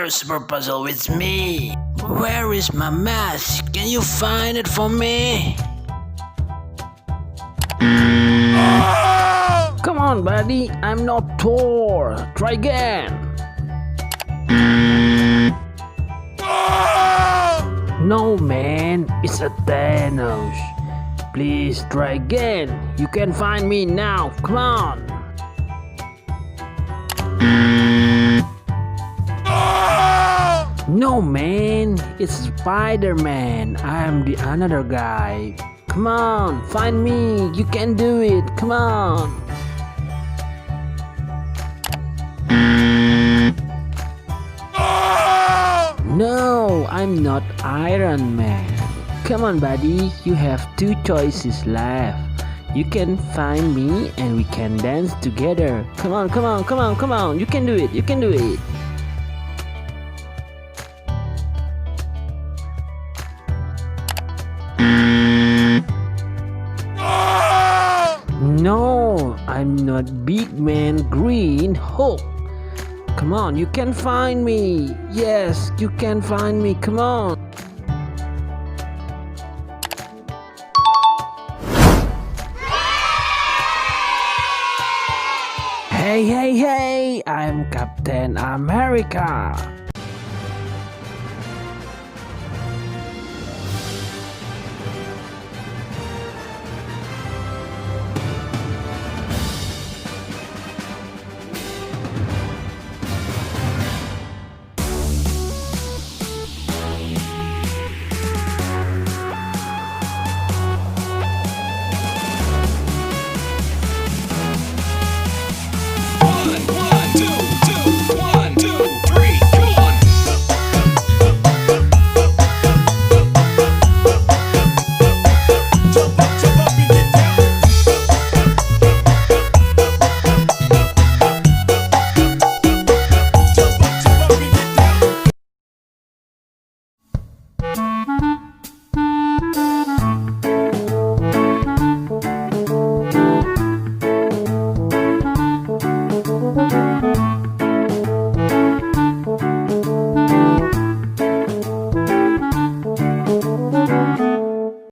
superhero super puzzle with me. Where is my mask? Can you find it for me? Come on, buddy. I'm not Thor. Try again. No, man. It's a Thanos. Please try again. You can find me now. Come on. No, man. It's Spider-Man. I'm the another guy. Come on, find me. You can do it. Come on. No, I'm not Iron Man. Come on, buddy. You have 2 choices left. You can find me and we can dance together. Come on, come on, come on, come on. You can do it. You can do it. No, I'm not Big Man Green Hulk. Come on, you can find me. Yes, you can find me. Come on. Hey, hey, hey, I'm Captain America.